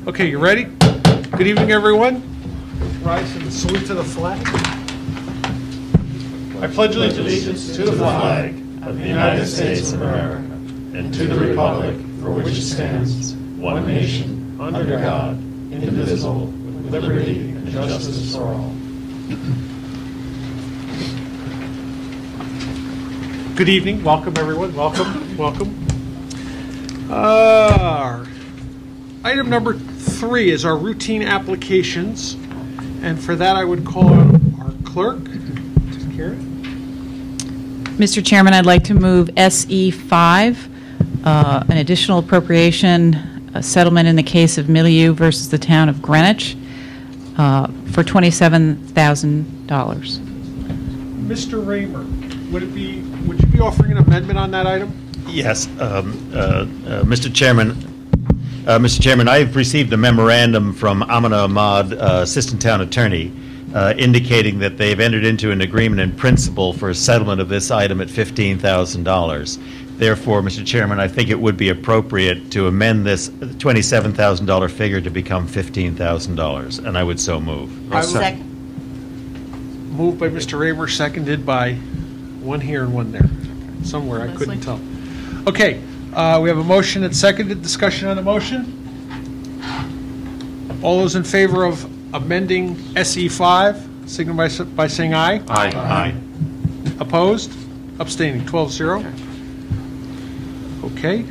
Okay, you ready? Good evening, everyone. Rise and salute to the flag. I pledge allegiance to the flag of the United States of America and to the republic for which it stands, one nation, under God, indivisible, with liberty and justice for all. Good evening. Welcome, everyone. Welcome. Welcome. Item number 3 is our routine applications. And for that, I would call on our clerk. Karen? Mr. Chairman, I'd like to move SE5, an additional appropriation, a settlement in the case of Milieu versus the town of Greenwich, for $27,000. Mr. Raymer, would you be offering an amendment on that item? Yes, Mr. Chairman, I've received a memorandum from Amina Ahmad, Assistant Town Attorney, indicating that they've entered into an agreement in principle for a settlement of this item at $15,000. Therefore, Mr. Chairman, I think it would be appropriate to amend this $27,000 figure to become $15,000, and I would so move. Second. Moved by Mr. Raymer, seconded by one here and one there. Somewhere, I couldn't tell. Okay, we have a motion and seconded. Discussion on the motion. All those in favor of amending SE5, signify by saying aye. Aye. Aye. Opposed? Abstaining. 12-0. Okay.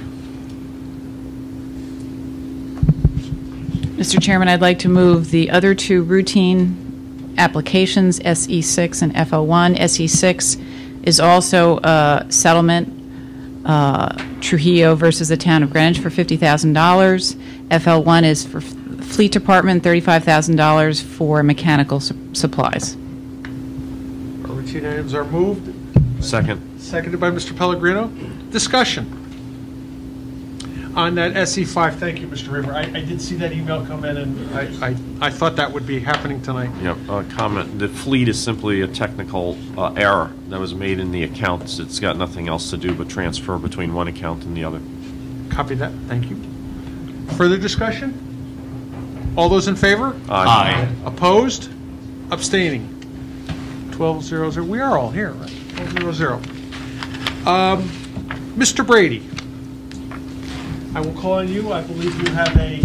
Mr. Chairman, I'd like to move the other two routine applications, SE6 and FL1. SE6 is also a settlement, Trujillo versus the town of Greenwich for $50,000. FL1 is for Fleet Department, $35,000 for mechanical supplies. Our routine items are moved. Second. Seconded by Mr. Pellegrino. Discussion on that SE5. Thank you, Mr. Raymer. I did see that email come in, and I thought that would be happening tonight. Yep. Comment. The fleet is simply a technical error that was made in the accounts. It's got nothing else to do but transfer between one account and the other. Copy that. Thank you. Further discussion? All those in favor? Aye. Opposed? Abstaining? 12-0-0. We are all here, right? 12-0-0. Mr. Brady, I will call on you. I believe you have a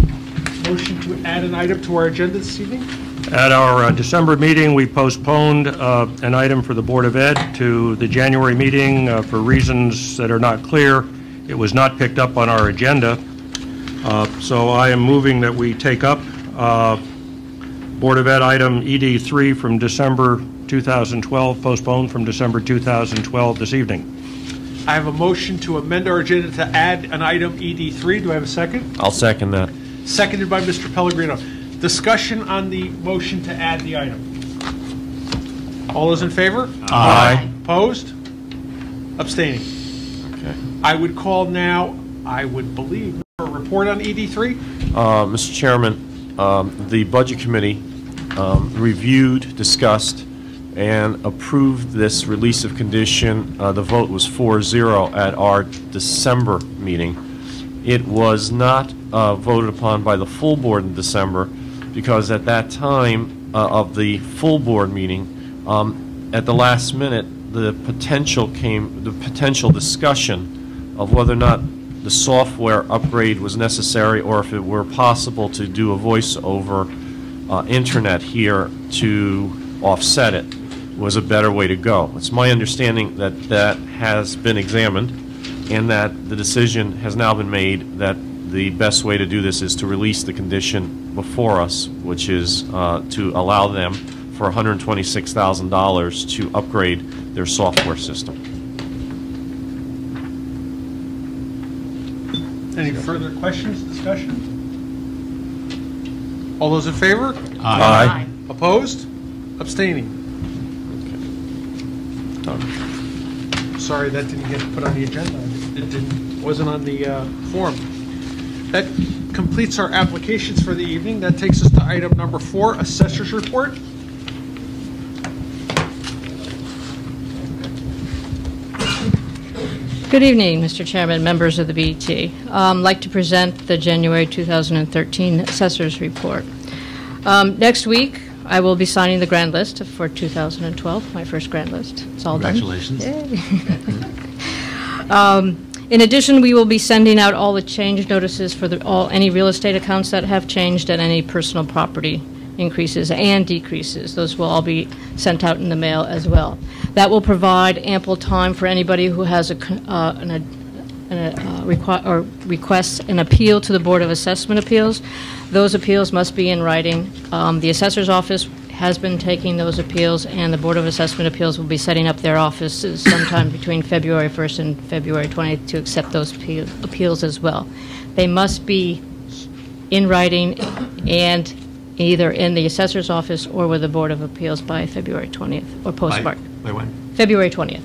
motion to add an item to our agenda this evening. At our December meeting, we postponed an item for the Board of Ed to the January meeting for reasons that are not clear. It was not picked up on our agenda. So I am moving that we take up Board of Ed item ED3 from December 2012, postponed from December 2012 this evening. I have a motion to amend our agenda to add an item ED3. Do I have a second? I'll second that. Seconded by Mr. Pellegrino. Discussion on the motion to add the item. All those in favor? Aye. Opposed? Abstaining. Okay. I would call now, I would believe, a report on ED3. Mr. Chairman, the Budget Committee reviewed, discussed, and approved this release of condition. The vote was 4-0 at our December meeting. It was not voted upon by the full board in December because at that time of the full board meeting, at the last minute, the potential discussion of whether or not the software upgrade was necessary or if it were possible to do a voice over internet here to offset it was a better way to go. It's my understanding that that has been examined and that the decision has now been made that the best way to do this is to release the condition before us, which is to allow them for $126,000 to upgrade their software system. Any further questions, discussion? All those in favor? Aye. Opposed? Abstaining? Sorry that didn't get put on the agenda. It wasn't on the form. That completes our applications for the evening. That takes us to item number 4, Assessor's Report. Good evening, Mr. Chairman, members of the BET. I'd like to present the January 2013 Assessors Report. Next week, I will be signing the grand list for 2012, my first grand list. It's all Congratulations. done. In addition, we will be sending out all the change notices for any real estate accounts that have changed and any personal property increases and decreases. Those will all be sent out in the mail as well. That will provide ample time for anybody who has requests an appeal to the Board of Assessment Appeals. Those appeals must be in writing. The Assessor's Office has been taking those appeals, and the Board of Assessment Appeals will be setting up their offices sometime between February 1st and February 20th to accept those appeals as well. They must be in writing and either in the Assessor's Office or with the Board of Appeals by February 20th, or postmarked. By when? February 20th.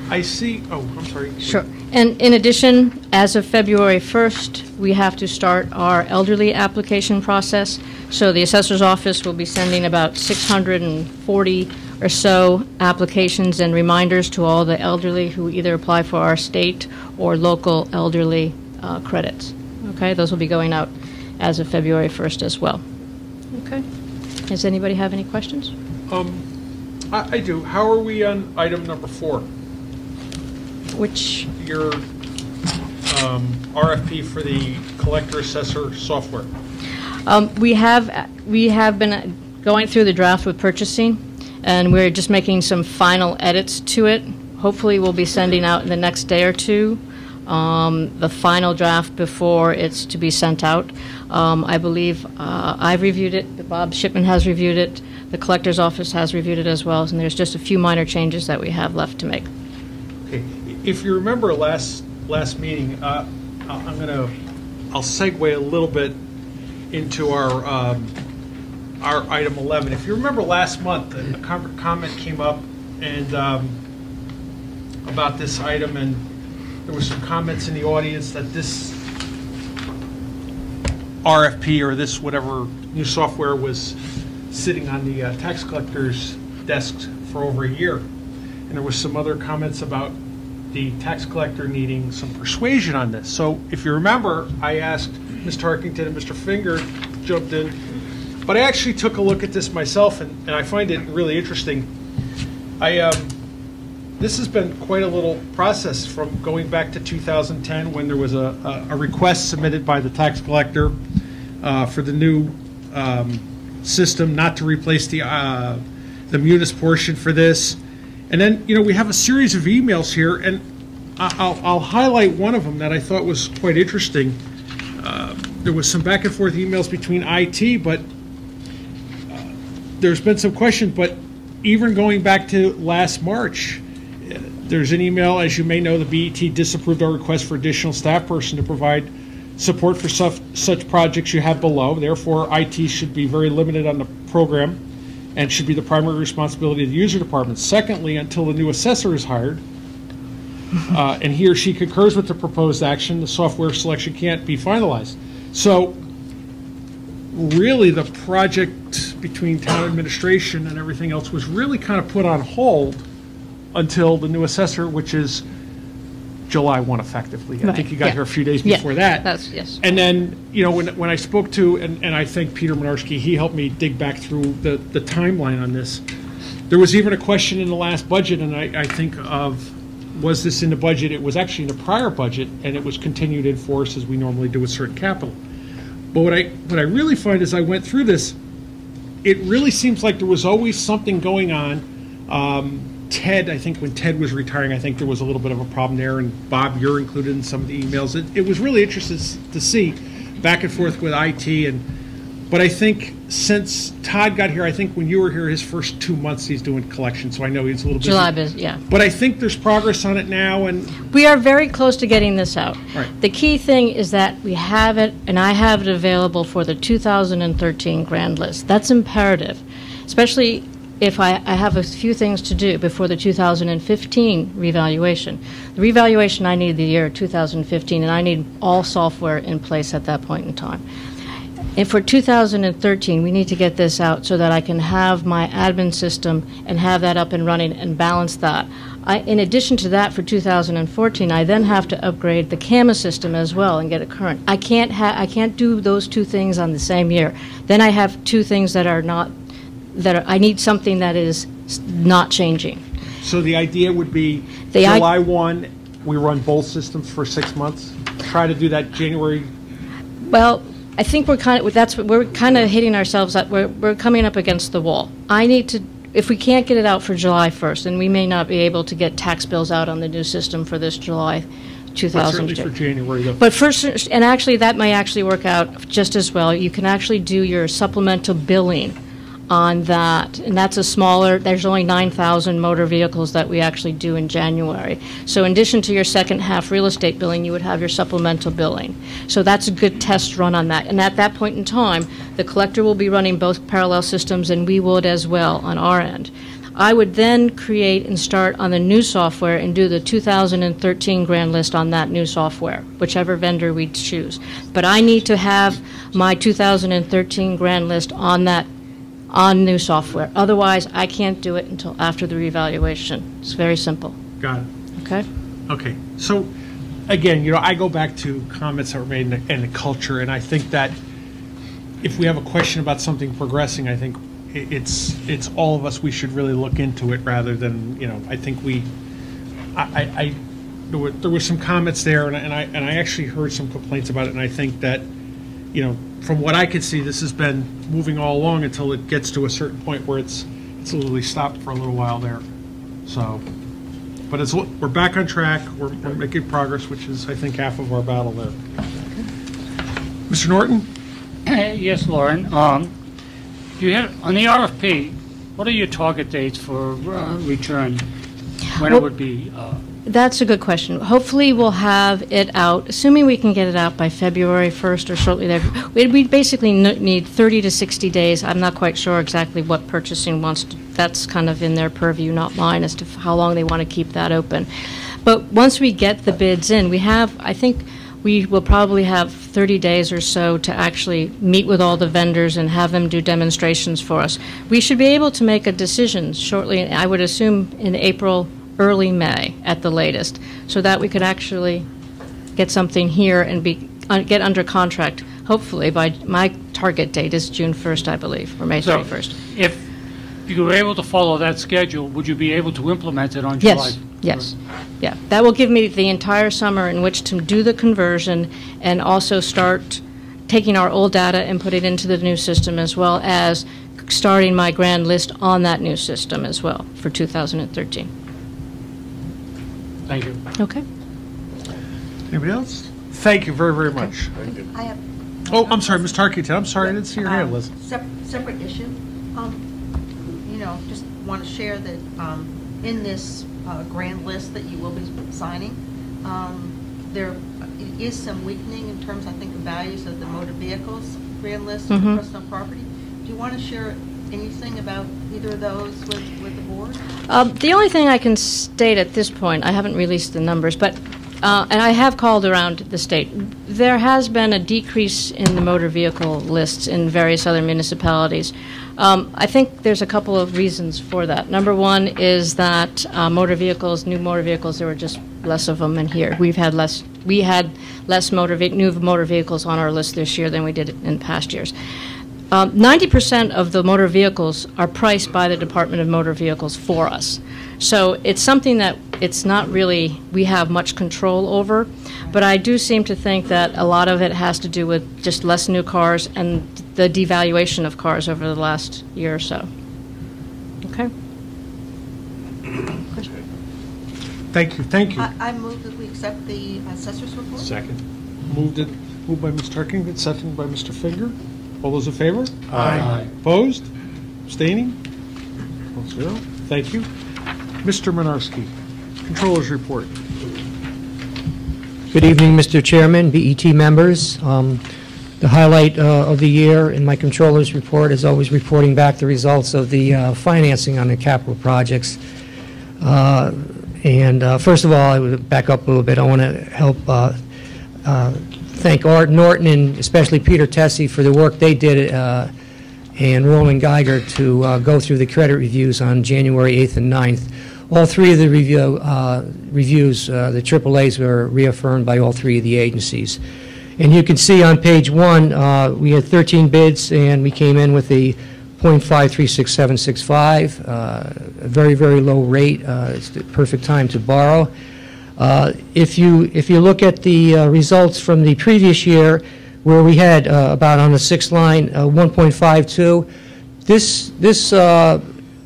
I see, oh, I'm sorry. Sure. And in addition, as of February 1st, we have to start our elderly application process. So the Assessor's Office will be sending about 640 or so applications and reminders to all the elderly who either apply for our state or local elderly credits. Okay, those will be going out as of February 1st as well. Okay. Does anybody have any questions? I do. How are we on item number 4? Which? Your RFP for the collector assessor software. We have been going through the draft with purchasing, and we're just making some final edits to it. Hopefully, we'll be sending out in the next day or two the final draft before it's to be sent out. I believe I've reviewed it, Bob Shipman has reviewed it, the collector's office has reviewed it as well, and there's just a few minor changes that we have left to make. Okay. If you remember last meeting, I'll segue a little bit into our item 11. If you remember last month, a comment came up and about this item, and there were some comments in the audience that this RFP or this whatever new software was sitting on the tax collector's desks for over a year. And there was some other comments about the tax collector needing some persuasion on this. So if you remember, I asked Mr. Harkington and Mr. Finger jumped in, but I actually took a look at this myself, and I find it really interesting. This has been quite a little process from going back to 2010 when there was a request submitted by the tax collector for the new system, not to replace the munis portion for this. And then, we have a series of emails here, and I'll highlight one of them that I thought was quite interesting. There was some back and forth emails between IT, but there's been some questions. But even going back to last March, there's an email, as you may know, the BET disapproved our request for additional staff person to provide support for such projects you have below. Therefore, IT should be very limited on the program and should be the primary responsibility of the user department. Secondly, until the new assessor is hired and he or she concurs with the proposed action, the software selection can't be finalized. So really the project between town administration and everything else was really kind of put on hold until the new assessor, which is July 1 effectively. I think you got here a few days before that. Yes. And then, when I spoke to, and I think Peter Minarski, he helped me dig back through the timeline on this. There was even a question in the last budget, and I think of, was this in the budget? It was actually in the prior budget, and it was continued in force as we normally do with certain capital. But what I really find as I went through this, it really seems like there was always something going on. Ted, I think when Ted was retiring, I think there was a little bit of a problem there, and Bob, you're included in some of the emails. It was really interesting to see back and forth with IT, but I think since Todd got here, I think when you were here, his first 2 months he's doing collection, so I know he's a little busy. July busy, yeah. But I think there's progress on it now, and we are very close to getting this out. Right. The key thing is that we have it, and I have it available for the 2013 grand list. That's imperative, especially if I have a few things to do before the 2015 revaluation. The revaluation, I need the year 2015, and I need all software in place at that point in time. And for 2013, we need to get this out so that I can have my admin system and have that up and running and balance that. In addition to that, for 2014, I then have to upgrade the CAMA system as well and get it current. I can't do those two things on the same year. Then I have two things that are not, I need something that is not changing. So the idea would be July 1, we run both systems for 6 months? Try to do that January? Well, I think we're kind of hitting ourselves at, we're coming up against the wall. I need to, if we can't get it out for July 1st, then we may not be able to get tax bills out on the new system for this July 2002. But certainly for January, though. But first, and actually that may actually work out just as well. You can actually do your supplemental billing on that, and that's a smaller, there's only 9,000 motor vehicles that we actually do in January. So in addition to your second half real estate billing, you would have your supplemental billing. So that's a good test run on that. And at that point in time, the collector will be running both parallel systems, and we would as well on our end. I would then create and start on the new software and do the 2013 grand list on that new software, whichever vendor we choose. But I need to have my 2013 grand list on new software. Otherwise, I can't do it until after the revaluation. It's very simple. Got it. Okay? Okay. So, again, I go back to comments that were made in the culture, and I think that if we have a question about something progressing, I think it's all of us, we should really look into it rather than, I think there were some comments there, and I actually heard some complaints about it, and I think that, from what I could see, this has been moving all along until it gets to a certain point where it's literally stopped for a little while there. So, but we're back on track. We're making progress, which is, I think, half of our battle there. Mr. Norton? Yes, Lauren. You have on the RFP, what are your target dates for return? When it would be? That's a good question. Hopefully we'll have it out, assuming we can get it out by February 1st or shortly there. We basically need 30 to 60 days. I'm not quite sure exactly what purchasing wants to, that's kind of in their purview, not mine, as to how long they want to keep that open. But once we get the bids in, I think we will probably have 30 days or so to actually meet with all the vendors and have them do demonstrations for us. We should be able to make a decision shortly, I would assume in April, early May at the latest, so that we could actually get something here and get under contract, hopefully by, my target date is June 1st, I believe, or May 31st. If you were able to follow that schedule, would you be able to implement it on July? Yes. Yeah. That will give me the entire summer in which to do the conversion and also start taking our old data and put it into the new system, as well as starting my grand list on that new system as well for 2013. Thank you. Okay. Anybody else? Thank you very, very much. I have. I'm sorry, Ms. Tarkington. I'm sorry, I didn't see your hand, Liz. Separate issue. Just want to share that in this grand list that you will be signing, there is some weakening in terms, I think, the values of the motor vehicles grand list and personal property. Do you want to share anything about either of those with the board? The only thing I can state at this point, I haven't released the numbers, but and I have called around the state. There has been a decrease in the motor vehicle lists in various other municipalities. I think there's a couple of reasons for that. Number one is that new motor vehicles, there were just less of them in here. We had less new motor vehicles on our list this year than we did in past years. 90% of the motor vehicles are priced by the Department of Motor Vehicles for us. So it's something that it's not really we have much control over, but I do seem to think that a lot of it has to do with just less new cars and the devaluation of cars over the last year or so. Okay? Thank you. I move that we accept the assessor's report. Second. Moved by Ms. Tarkington, seconded by Mr. Finger. All those in favor? Aye. Opposed? Abstaining? 0. Thank you. Mr. Minarski, Controller's Report. Good evening, Mr. Chairman, BET members. The highlight of the year in my Controller's Report is always reporting back the results of the financing on the capital projects. First of all, I would back up a little bit. I want to help thank Art Norton and especially Peter Tessie for the work they did, and Roland Geiger to go through the credit reviews on January 8th and 9th. All three of the reviews, the AAAs, were reaffirmed by all three of the agencies. And you can see on page 1, we had 13 bids, and we came in with a .536765, a very, very low rate. It's the perfect time to borrow. If you look at the results from the previous year, where we had about on the sixth line 1.52, this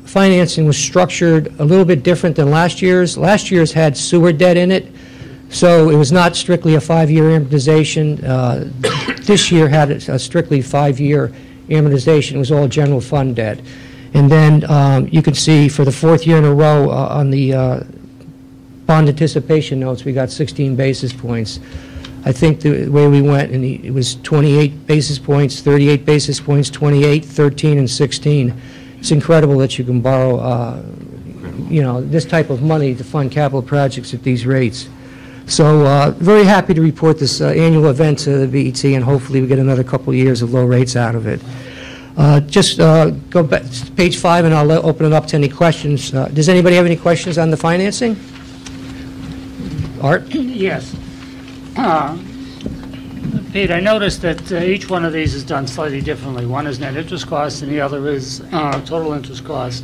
financing was structured a little bit different than last year's. Last year's had sewer debt in it, so it was not strictly a 5-year amortization. This year had a strictly 5-year amortization. It was all general fund debt. And then you can see for the 4th year in a row on the bond anticipation notes, we got 16 basis points. I think the way we went, and it was 28 basis points, 38 basis points, 28, 13, and 16. It's incredible that you can borrow, this type of money to fund capital projects at these rates. So very happy to report this annual event to the BET, and hopefully we get another couple of years of low rates out of it. Just go back to page 5, and I'll open it up to any questions. Does anybody have any questions on the financing? Art? Yes. Pete, I noticed that each one of these is done slightly differently. One is net interest cost and the other is total interest cost,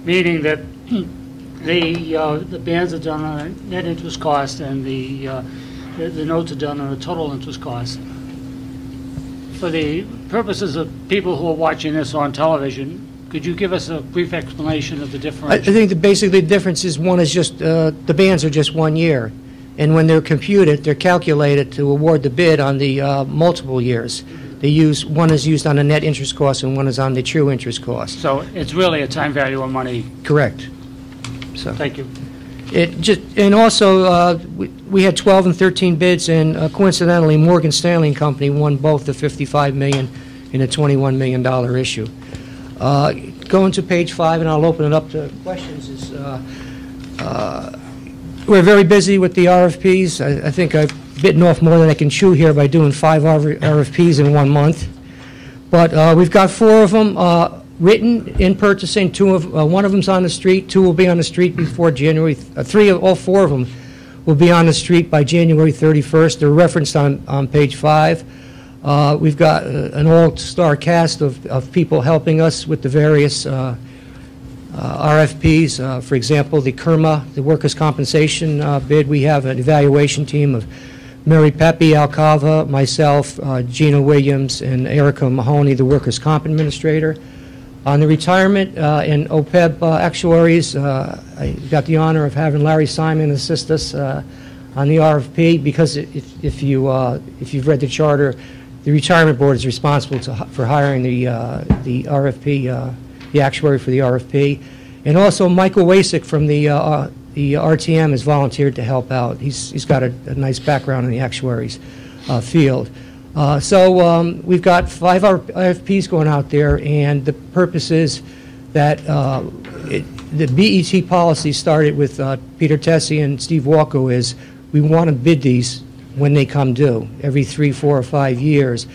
meaning that the bands are done on a net interest cost and the notes are done on a total interest cost. For the purposes of people who are watching this on television, could you give us a brief explanation of the difference? I think that basically the difference is one is just, the bands are just 1 year. And when they're computed, they're calculated to award the bid on the multiple years. One is used on the net interest cost and one is on the true interest cost. So it's really a time value of money. Correct. So Thank you. And also, we had 12 and 13 bids, and coincidentally, Morgan Stanley and Company won both the $55 million and the $21 million issue. Going to page 5, and I'll open it up to questions, is we're very busy with the RFPs. I think I've bitten off more than I can chew here by doing 5 RFPs in 1 month. But we've got 4 of them written in purchasing. One of them's on the street. 2 will be on the street before January. 4 of them will be on the street by January 31st. They're referenced on page 5. We've got an all-star cast of people helping us with the various RFPs. For example, the KERMA, the workers' compensation bid, we have an evaluation team of Mary Pepe Alcava, myself, Gina Williams, and Erica Mahoney, the workers' comp administrator. On the retirement and OPEB actuaries, I got the honor of having Larry Simon assist us on the RFP, because if you've read the charter, the retirement board is responsible for hiring the RFP, the actuary for the RFP. And also Michael Wasik from the RTM has volunteered to help out. He's got a nice background in the actuaries field. So we've got 5 RFPs going out there, and the purpose is that the BET policy started with Peter Tessie and Steve Walko is we want to bid these when they come due, every 3, 4, or 5 years.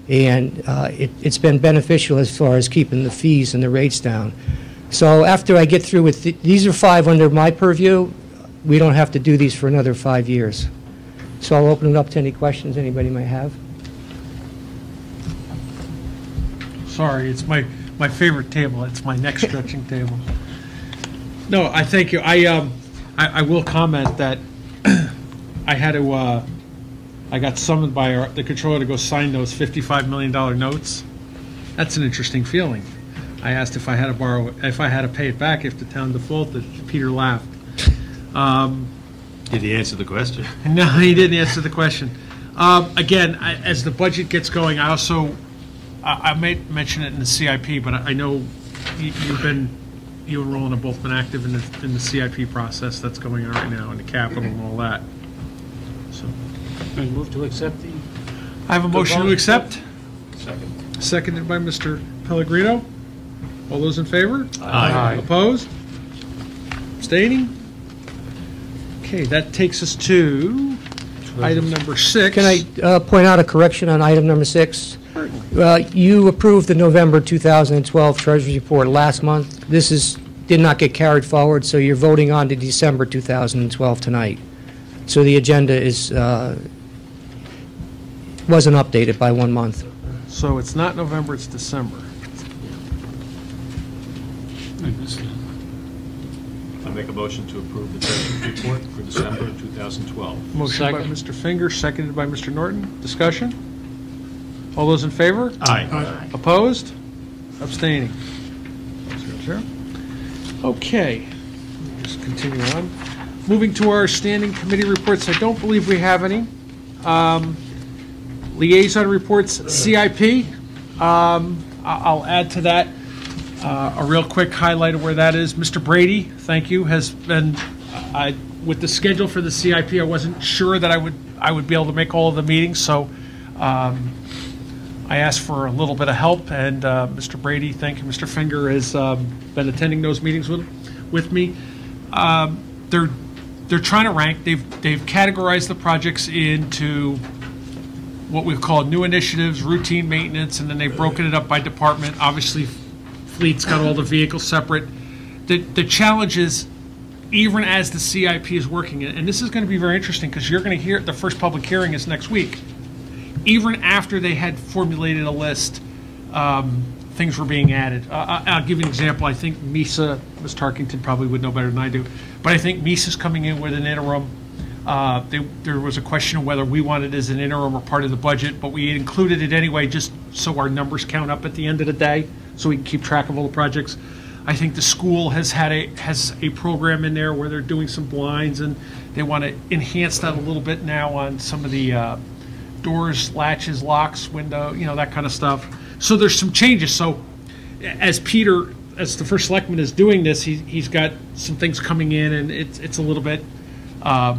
And it's been beneficial as far as keeping the fees and the rates down. So after I get through with, these are 5 under my purview, we don't have to do these for another 5 years. So I'll open it up to any questions anybody might have. Sorry, it's my favorite table. It's my neck stretching table. No, I thank you. I will comment that I had to, I got summoned by the controller to go sign those $55 million notes. That's an interesting feeling. I asked if I had to pay it back if the town defaulted. Peter laughed. Did he answer the question? No, he didn't answer the question. Again, as the budget gets going, I may mention it in the CIP, but I know you and Roland have both been active in the CIP process that's going on right now, and the capital and all that. So, I move to accept the... I have a motion to accept. Second. Seconded by Mr. Pellegrino. All those in favor? Aye. Opposed? Abstaining? Okay, that takes us to Item number 6. Can I point out a correction on item number 6? You approved the November 2012 Treasury Report last month. Did not get carried forward, so you're voting on the December 2012 tonight. So the agenda wasn't updated by 1 month. So it's not November, it's December. I make a motion to approve the Treasury Report for December 2012. Motion by Mr. Finger, seconded by Mr. Norton. Discussion? All those in favor? Aye. Opposed? Abstaining? 0-0. Okay, let me just continue on. Moving to our standing committee reports, I don't believe we have any. Liaison reports, CIP. I'll add to that a real quick highlight of where that is. Mr. Brady, thank you, has been, with the schedule for the CIP, I wasn't sure that I would be able to make all of the meetings, so I asked for a little bit of help, and Mr. Brady, thank you, Mr. Finger, has been attending those meetings with me. They're trying to rank. They've categorized the projects into what we've called new initiatives, routine maintenance, and then they've broken it up by department. Obviously, Fleet's got all the vehicles separate. The challenge is, even as the CIP is working, and this is going to be very interesting because you're going to hear the first public hearing is next week. Even after they had formulated a list, things were being added. I'll give you an example. I think MISA, Ms. Tarkington probably would know better than I do, but I think MISA's coming in with an interim. There was a question of whether we wanted it as an interim or part of the budget, but we included it anyway just so our numbers count up at the end of the day, so we can keep track of all the projects. I think the school has a program in there where they're doing some blinds, and they want to enhance that a little bit now on some of the doors, latches, locks, window, that kind of stuff. So there's some changes. So as Peter, as the first selectman, is doing this, he's got some things coming in, and it's a little bit odd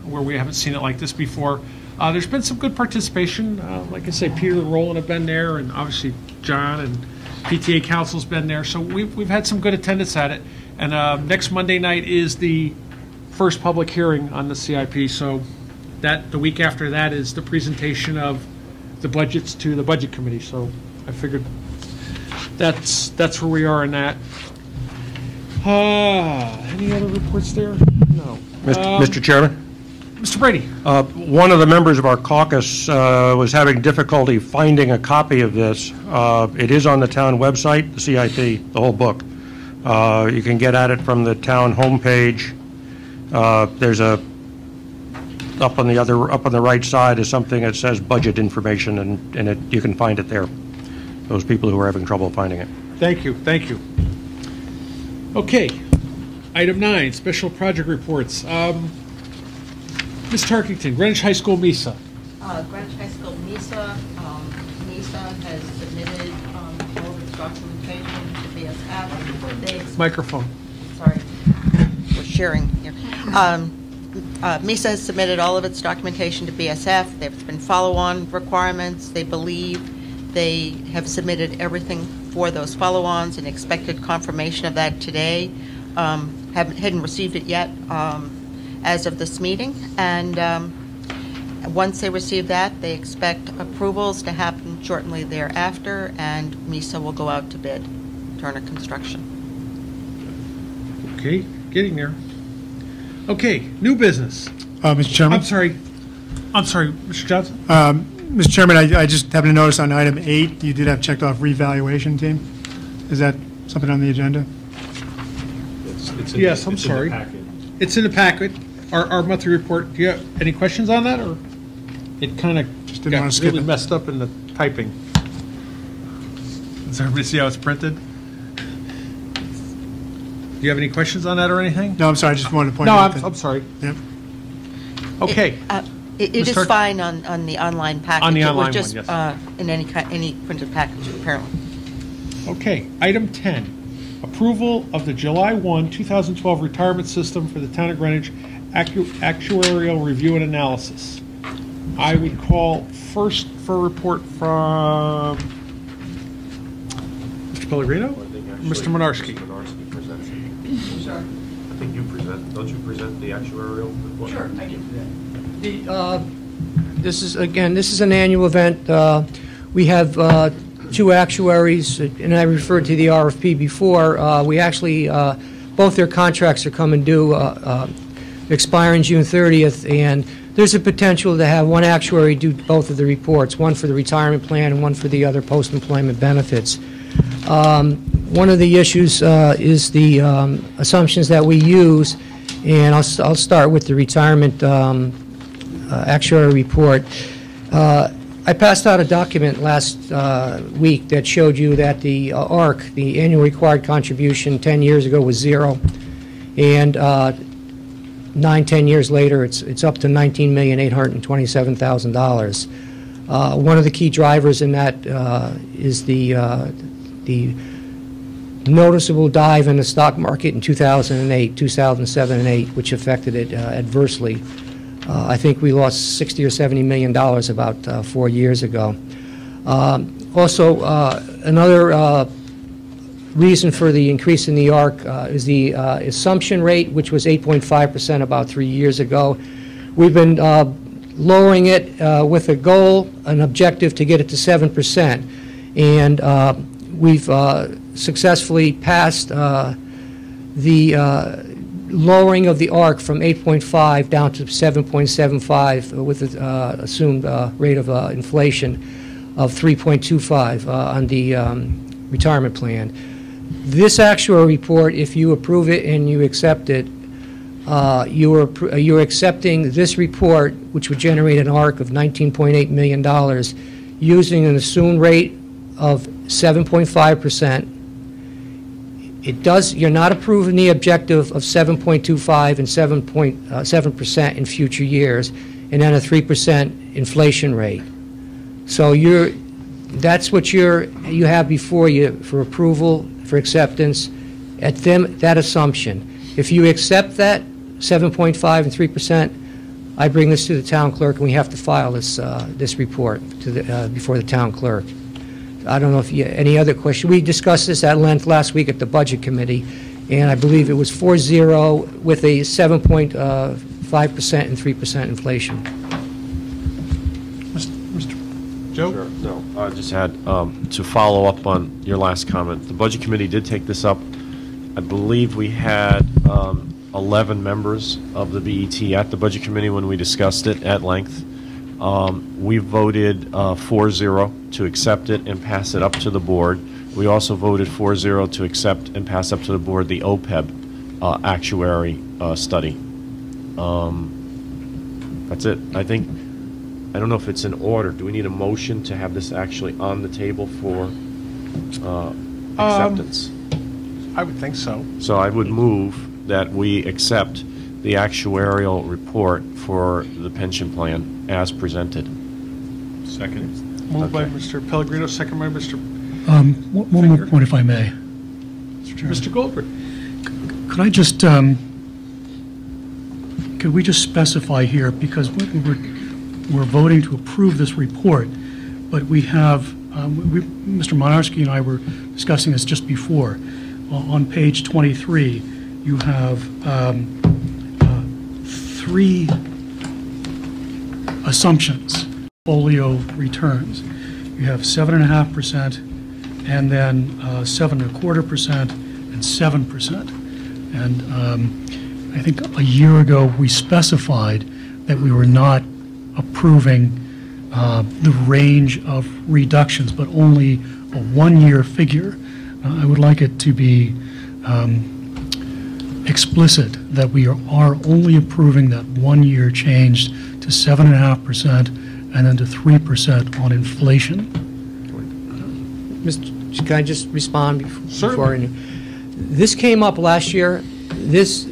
where we haven't seen it like this before. There's been some good participation. Like I say, Peter and Roland have been there, and obviously John and PTA Council's been there. So we've had some good attendance at it. And next Monday night is the first public hearing on the CIP. So the week after that is the presentation of the budgets to the budget committee. So I figured that's where we are in that. Any other reports there? No. Mr. Chairman? Mr. Brady. One of the members of our caucus was having difficulty finding a copy of this. It is on the town website, the CIP, the whole book. You can get at it from the town homepage. There's up on the right side is something that says budget information, and you can find it there. Those people who are having trouble finding it. Thank you. Okay. Item 9, special project reports. Ms. Tarkington, Greenwich High School MISA. Greenwich High School MISA, MISA has submitted all of its documentation to BSF. Microphone. Sorry, we're sharing here. MISA has submitted all of its documentation to BSF. There's been follow-on requirements. They believe they have submitted everything for those follow-ons and expected confirmation of that today. Hadn't received it yet as of this meeting, and once they receive that, they expect approvals to happen shortly thereafter, and MISA will go out to bid, Turner Construction. Okay, getting there. Okay, new business. Mr. Chairman? I'm sorry, Mr. Johnson? Mr. Chairman, I just happened to notice on item 8, you did have checked off revaluation team. Is that something on the agenda? Yes, I'm sorry. It's in the packet, our monthly report. Do you have any questions on that, or it kind of Just didn't want to got skip really it. messed up in the typing? Does everybody see how it's printed? Do you have any questions on that or anything? No, I'm sorry, I just wanted to point No, out that. I'm sorry. Yep. Okay. It Ms. is Tark- fine on the online package. On the It online was just one, in any printed package, apparently. Okay, item 10, approval of the July 1, 2012 retirement system for the town of Greenwich actuarial review and analysis. I would call first for a report from Mr. Pellegrino? Mr. Menarski. Mr. Menarski presents it. I think you present. Don't you present the actuarial report? Sure, I can do that. This is an annual event. We have two actuaries, and I referred to the RFP before. We actually, both their contracts are coming due, expiring June 30th, and there's a potential to have one actuary do both of the reports, one for the retirement plan and one for the other post-employment benefits. One of the issues is the assumptions that we use, and I'll start with the retirement actuary report. I passed out a document last week that showed you that the ARC, the annual required contribution 10 years ago was zero, and 10 years later it's up to $19,827,000. One of the key drivers in that is the noticeable dive in the stock market in 2008, 2007 and 8, which affected it adversely. I think we lost $60 or $70 million about 4 years ago. Also, another reason for the increase in the ARC is the assumption rate, which was 8.5% about 3 years ago. We've been lowering it with a goal, an objective to get it to 7%. And we've successfully passed the lowering of the ARC from 8.5 down to 7.75 with an assumed rate of inflation of 3.25 on the retirement plan. This actual report, if you approve it and you accept it, you're accepting this report, which would generate an ARC of $19.8 million, using an assumed rate of 7.5%. You're not approving the objective of 7.25 and 7% in future years, and then a 3% inflation rate. So that's what you have before you for approval, for acceptance, at that assumption. If you accept that 7.5 and 3%, I bring this to the town clerk, and we have to file this report before the town clerk. I don't know if you any other question. We discussed this at length last week at the Budget Committee, and I believe it was 4-0 with a 7.5% and 3% inflation. Mr. Joe? Sure. No, I just had to follow up on your last comment. The Budget Committee did take this up. I believe we had 11 members of the BET at the Budget Committee when we discussed it at length. We voted 4-0 to accept it and pass it up to the board. We also voted 4-0 to accept and pass up to the board the OPEB actuary study. That's it. I don't know if it's in order. Do we need a motion to have this actually on the table for acceptance? I would think so. So I would move that we accept the actuarial report for the pension plan as presented. Second. Moved by Mr. Pellegrino, second by Mr. One more point, if I may. Mr. Goldberg. Could I just, could we just specify here, because we're voting to approve this report, but we have, Mr. Monarski and I were discussing this just before. On page 23, you have 3 assumptions, portfolio returns. You have 7.5%, and then 7.25%, and 7%. And I think a year ago we specified that we were not approving the range of reductions, but only a one-year figure. I would like it to be explicit that we are only approving that one-year change to 7.5% and then to 3% on inflation. Can I just respond before? Certainly. This came up last year. This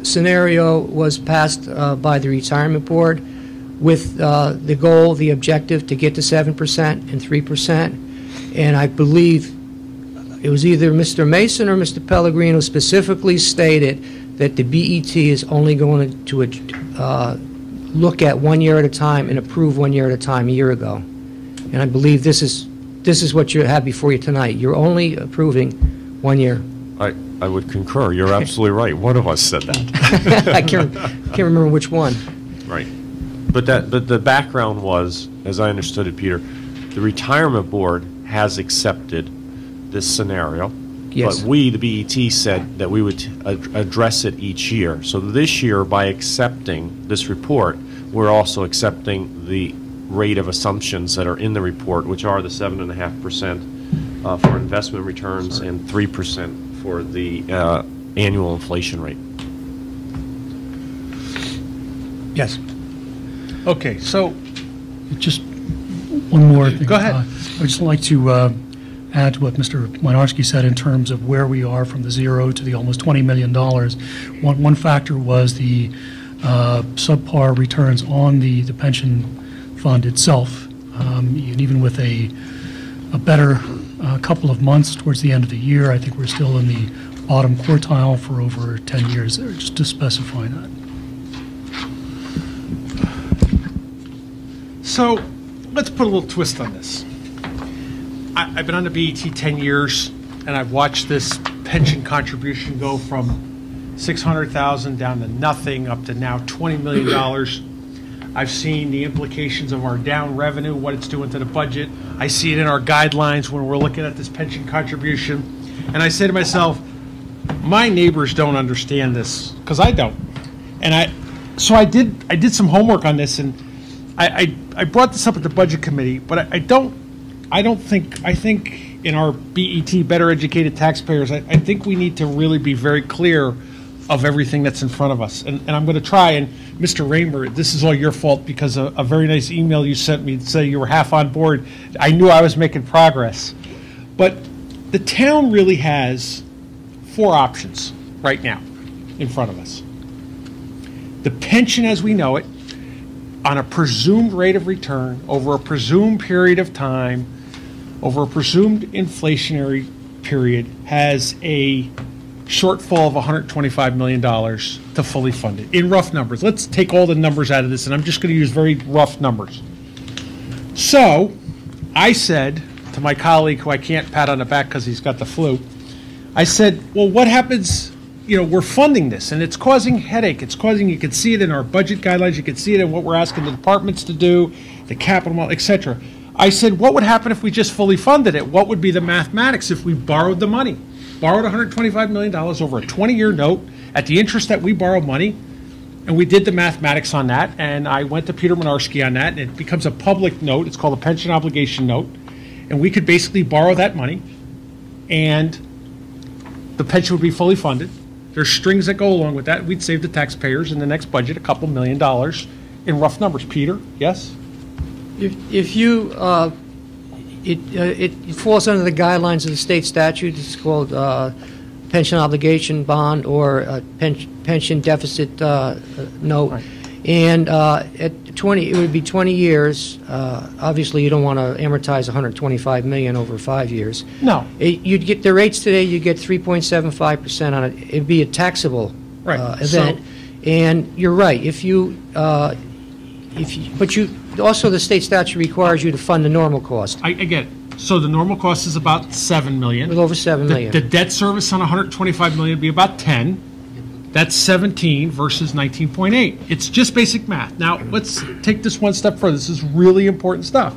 scenario was passed by the retirement board with the goal, the objective to get to 7% and 3%. And I believe it was either Mr. Mason or Mr. Pellegrino specifically stated that the BET is only going to look at 1 year at a time and approve 1 year at a time a year ago. And I believe this is what you have before you tonight. You're only approving 1 year. I would concur. You're absolutely right. One of us said that. I can't remember which one. Right. But the background was, as I understood it, Peter, the retirement board has accepted this scenario. Yes. But we, the BET, said that we would address it each year. So this year, by accepting this report, we're also accepting the rate of assumptions that are in the report, which are the 7.5% for investment returns and 3% for the annual inflation rate. Yes. Okay, so, Just one more thing. Go ahead. I'd just like to add to what Mr. Wynarski said in terms of where we are from the zero to the almost $20 million. One factor was the subpar returns on the pension fund itself. And even with a better couple of months towards the end of the year, I think we're still in the bottom quartile for over 10 years there, just to specify that. So, let's put a little twist on this. I've been on the BET 10 years, and I've watched this pension contribution go from $600,000 down to nothing, up to now $20 million. I've seen the implications of our down revenue, what it's doing to the budget. I see it in our guidelines when we're looking at this pension contribution. And I say to myself, my neighbors don't understand this, because I don't. And so I did some homework on this, and I brought this up at the budget committee, but I think in our BET, Better Educated Taxpayers, I think we need to really be very clear of everything that's in front of us. And I'm going to try, and Mr. Raymer, this is all your fault because a very nice email you sent me to say you were half on board. I knew I was making progress. But the town really has 4 options right now in front of us. The pension as we know it, on a presumed rate of return, over a presumed period of time, over a presumed inflationary period, has a shortfall of $125 million to fully fund it. In rough numbers. Let's take all the numbers out of this, and I'm just going to use very rough numbers. So, I said to my colleague, who I can't pat on the back because he's got the flu, I said, well, what happens, we're funding this, and it's causing headache. It's causing, you can see it in our budget guidelines, you can see it in what we're asking the departments to do, the capital model, etc. I said, what would happen if we just fully funded it? What would be the mathematics if we borrowed the money? Borrowed $125 million over a 20-year note at the interest that we borrow money, and we did the mathematics on that, and I went to Peter Wynarski on that, and it becomes a public note. It's called a pension obligation note, and we could basically borrow that money, and the pension would be fully funded. There's strings that go along with that. We'd save the taxpayers in the next budget a couple $1 million in rough numbers. Peter, yes? If you, it falls under the guidelines of the state statute. It's called pension obligation bond or pension deficit note. Right. And at 20, it would be 20 years. Obviously, you don't want to amortize $125 million over 5 years. No. You'd get the rates today. You get 3.75% on it. It'd be a taxable event. And you're right. But also the state statute requires you to fund the normal cost. I get it. So the normal cost is about $7 million. A little over $7 million. The debt service on $125 million would be about 10. That's 17 versus 19.8. It's just basic math. Now, let's take this one step further. This is really important stuff.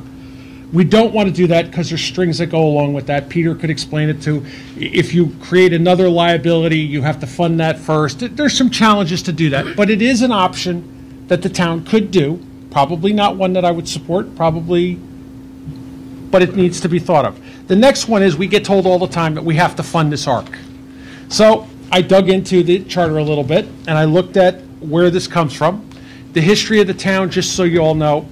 We don't want to do that because there's strings that go along with that. Peter could explain it too. If you create another liability, you have to fund that first. There's some challenges to do that, but it is an option that the town could do. Probably not one that I would support, probably, but it needs to be thought of. The next one is we get told all the time that we have to fund this ARC. So I dug into the charter a little bit, and I looked at where this comes from. The history of the town, just so you all know,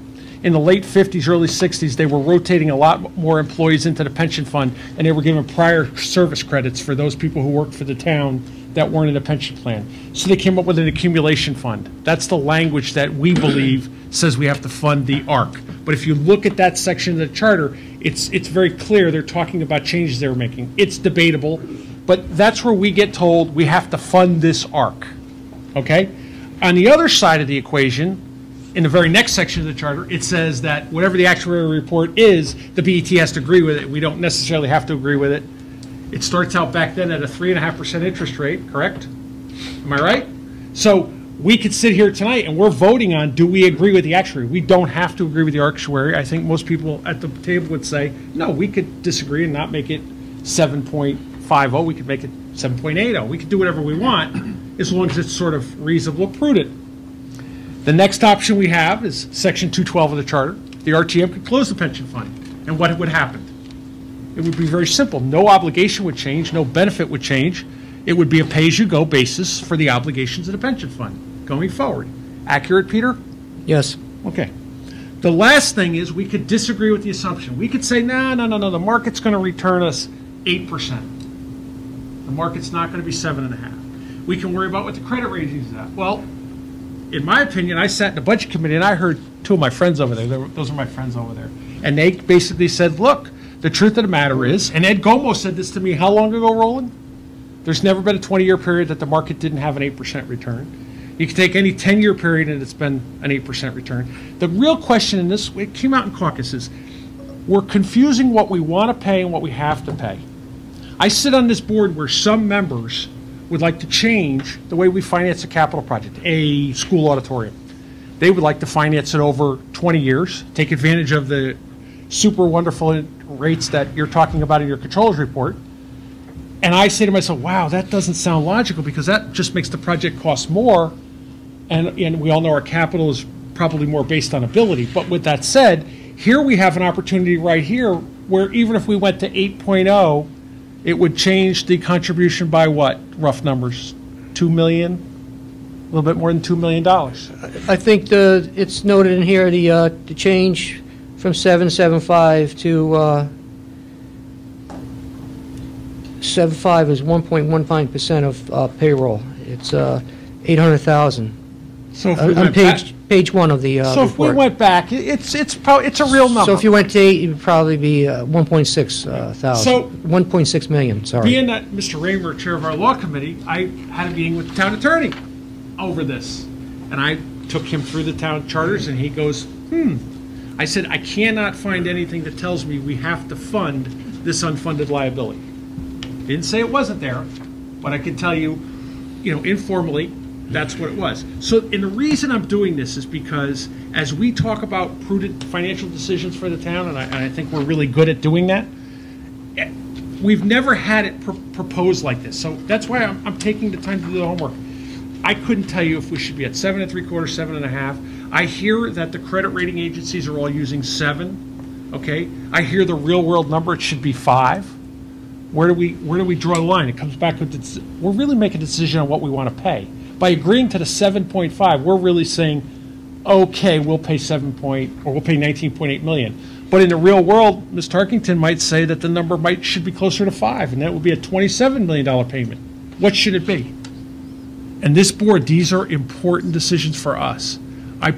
in the late 50s, early 60s, they were rotating a lot more employees into the pension fund, and they were given prior service credits for those people who worked for the town that weren't in a pension plan. So they came up with an accumulation fund. That's the language that we believe says we have to fund the ARC. But if you look at that section of the charter, it's very clear they're talking about changes they were making. It's debatable, but that's where we get told we have to fund this ARC, okay? On the other side of the equation, in the very next section of the charter, it says that whatever the actuarial report is, the BET has to agree with it. We don't necessarily have to agree with it. It starts out back then at a 3.5% interest rate, correct? Am I right? So we could sit here tonight and we're voting on, do we agree with the actuary? We don't have to agree with the actuary. I think most people at the table would say, no, we could disagree and not make it 7.50. We could make it 7.80. We could do whatever we want as long as it's sort of reasonable or prudent. The next option we have is Section 212 of the Charter. The RTM could close the pension fund. And what would happen? It would be very simple. No obligation would change. No benefit would change. It would be a pay-as-you-go basis for the obligations of the pension fund going forward. Accurate, Peter? Yes. Okay. The last thing is we could disagree with the assumption. We could say, no, the market's going to return us 8%. The market's not going to be 7.5%. We can worry about what the credit rating is at. Well, in my opinion, I sat in the budget committee and I heard two of my friends over there. Those are my friends over there. And they basically said, look, the truth of the matter is, and Ed Gomo said this to me how long ago, Roland? There's never been a 20-year period that the market didn't have an 8% return. You can take any 10-year period and it's been an 8% return. The real question in this, it came out in caucuses, we're confusing what we want to pay and what we have to pay. I sit on this board where some members would like to change the way we finance a capital project, a school auditorium. They would like to finance it over 20 years, take advantage of the super wonderful rates that you're talking about in your controls report. And I say to myself, wow, that doesn't sound logical because that just makes the project cost more. And we all know our capital is probably more based on ability. But with that said, here we have an opportunity right here where even if we went to 8.0, it would change the contribution by what? Rough numbers, 2 million? A little bit more than $2 million. I think it's noted in here, the change from 7.75 to 7.5 is 1.15% of payroll. It's 800,000. So if we On went back, page one of the so if we report. went back, it's a real number. So if you went to 8, it would probably be 1.6 thousand. So- 1.6 million, sorry. Being that Mr. Raymer, chair of our law committee, I had a meeting with the town attorney over this. And I took him through the town charters and he goes, I said, I cannot find anything that tells me we have to fund this unfunded liability. Didn't say it wasn't there, but I can tell you, informally, that's what it was. So, and the reason I'm doing this is because as we talk about prudent financial decisions for the town, and I think we're really good at doing that, we've never had it proposed like this. So that's why I'm taking the time to do the homework. I couldn't tell you if we should be at 7.75, 7.5. I hear that the credit rating agencies are all using 7. Okay, I hear the real world number, it should be 5. Where do we draw the line? It comes back to we're really making a decision on what we want to pay. By agreeing to the 7.5, we're really saying, okay, we'll pay we'll pay 19.8 million. But in the real world, Ms. Tarkington might say that the number should be closer to 5, and that would be a $27 million payment. What should it be? And this board, these are important decisions for us. I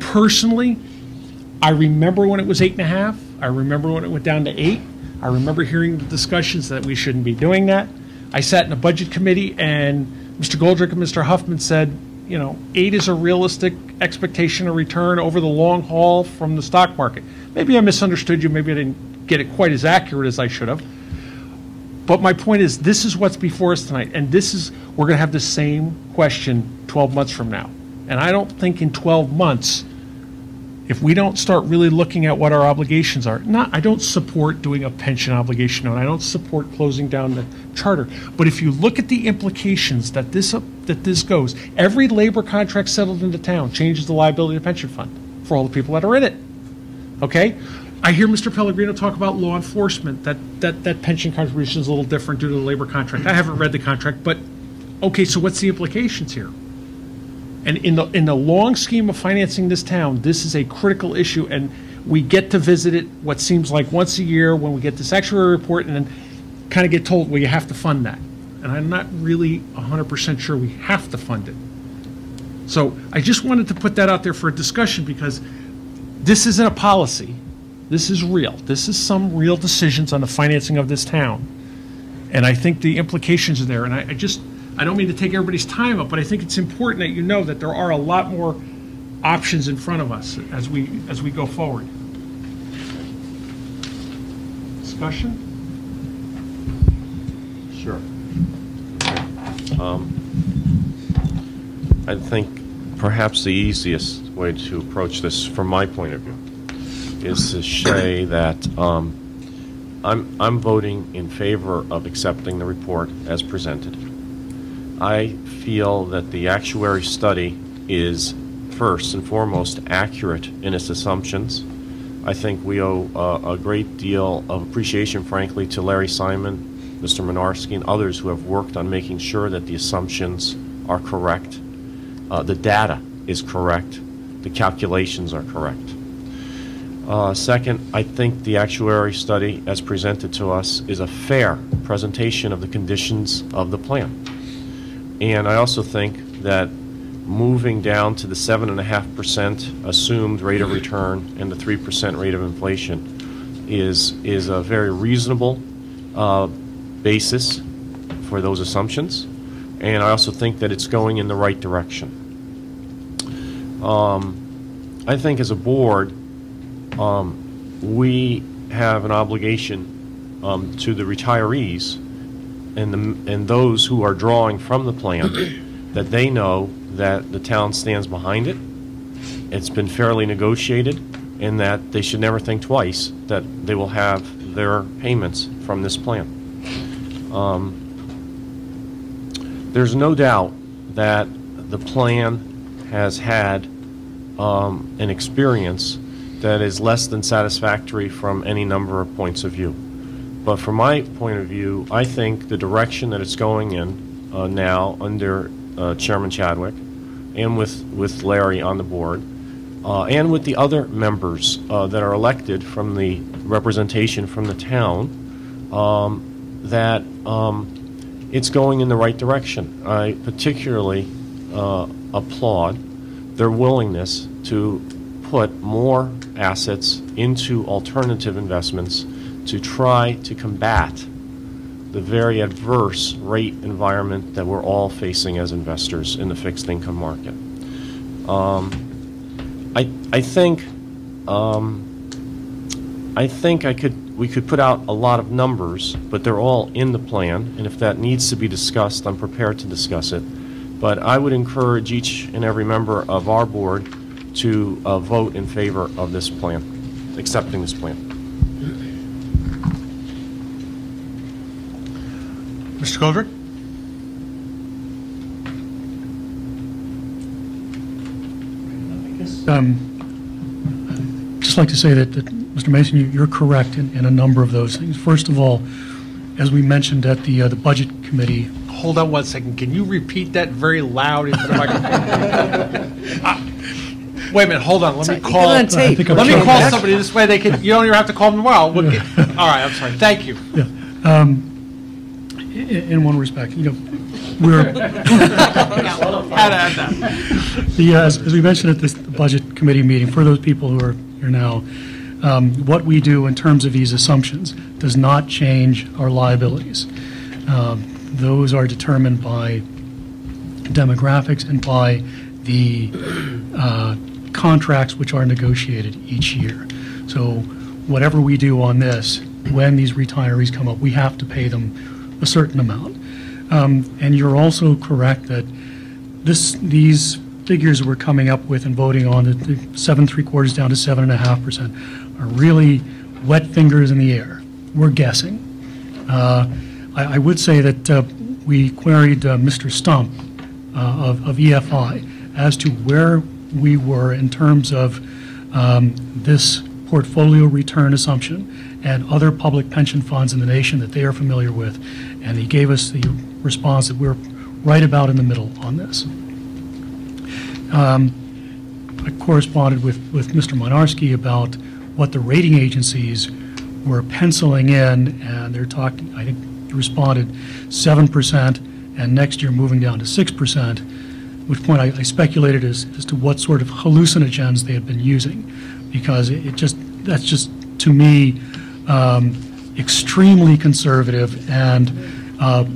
remember when it was 8.5. I remember when it went down to 8. I remember hearing the discussions that we shouldn't be doing that. I sat in a budget committee and Mr. Goldrick and Mr. Huffman said, 8 is a realistic expectation of return over the long haul from the stock market. Maybe I misunderstood you. Maybe I didn't get it quite as accurate as I should have. But my point is, this is what's before us tonight. And we're going to have the same question 12 months from now. And I don't think in 12 months, if we don't start really looking at what our obligations are, I don't support doing a pension obligation note. I don't support closing down the charter. But if you look at the implications that this goes, every labor contract settled in the town changes the liability of the pension fund for all the people that are in it. Okay? I hear Mr. Pellegrino talk about law enforcement, that pension contribution is a little different due to the labor contract. I haven't read the contract, but okay, so what's the implications here? And in the long scheme of financing this town, this is a critical issue, and we get to visit it what seems like once a year when we get this actuary report and then kind of get told, well, you have to fund that. And I'm not really 100% sure we have to fund it. So I just wanted to put that out there for a discussion because this isn't a policy. This is real. This is some real decisions on the financing of this town. And I think the implications are there. And I don't mean to take everybody's time up, but I think it's important that you know that there are a lot more options in front of us as we go forward. Discussion? Sure. I think perhaps the easiest way to approach this, from my point of view, is to say that I'm voting in favor of accepting the report as presented. I feel that the actuary study is first and foremost accurate in its assumptions. I think we owe a great deal of appreciation, frankly, to Larry Simon, Mr. Minarski, and others who have worked on making sure that the assumptions are correct, the data is correct, the calculations are correct. Second, I think the actuary study as presented to us is a fair presentation of the conditions of the plan. And I also think that moving down to the 7.5% assumed rate of return and the 3% rate of inflation is a very reasonable basis for those assumptions. And I also think that it's going in the right direction. I think as a board, we have an obligation to the retirees and those who are drawing from the plan that they know that the town stands behind it. It's been fairly negotiated, and that they should never think twice that they will have their payments from this plan. There's no doubt that the plan has had an experience that is less than satisfactory from any number of points of view. But from my point of view, I think the direction that it's going in now under Chairman Chadwick and with Larry on the board and with the other members that are elected from the representation from the town, that it's going in the right direction. I particularly applaud their willingness to put more assets into alternative investments to try to combat the very adverse rate environment that we're all facing as investors in the fixed income market. I think we could put out a lot of numbers, but they're all in the plan, and if that needs to be discussed, I'm prepared to discuss it. But I would encourage each and every member of our board to vote in favor of this plan, accepting this plan. Mr. Goldrick? Just like to say that Mr. Mason, you're correct in a number of those things. First of all, as we mentioned at the Budget Committee. Hold on one second. Can you repeat that very loud into the microphone? Wait a minute. Hold on. Let me call. Let me call somebody. This way they can. You don't even have to call them. Well, all right. I'm sorry. Thank you. Yeah. In one respect, we're as we mentioned at this Budget Committee meeting, for those people who are here now, what we do in terms of these assumptions does not change our liabilities. Those are determined by demographics and by the contracts which are negotiated each year. So whatever we do on this, when these retirees come up, we have to pay them a certain amount. And you're also correct that these figures we're coming up with and voting on, the 7.75% down to 7.5%, are really wet fingers in the air. We're guessing. I would say that we queried Mr. Stump of EFI as to where we were in terms of this portfolio return assumption and other public pension funds in the nation that they are familiar with, and he gave us the response that we're right about in the middle on this. I corresponded with Mr. Minarski about what the rating agencies were penciling in, and they're talking, I think he responded 7%, and next year moving down to 6%, at which point I speculated as to what sort of hallucinogens they had been using, because that's just to me extremely conservative and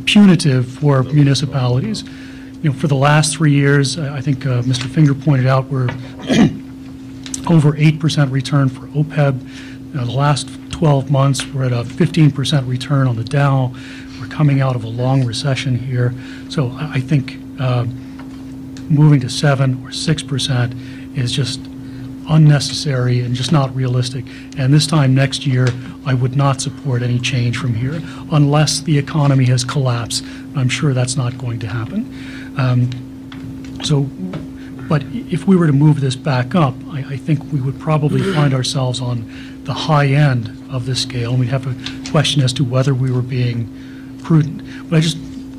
punitive for municipalities. For the last 3 years, I think Mr. Finger pointed out, we're over 8% return for OPEB. The last 12 months, we're at a 15% return on the Dow. We're coming out of a long recession here. So I think moving to 7 or 6% is just unnecessary and just not realistic. And this time next year, I would not support any change from here unless the economy has collapsed. I'm sure that's not going to happen. But if we were to move this back up, I think we would probably find ourselves on the high end of this scale, and we'd have a question as to whether we were being prudent. But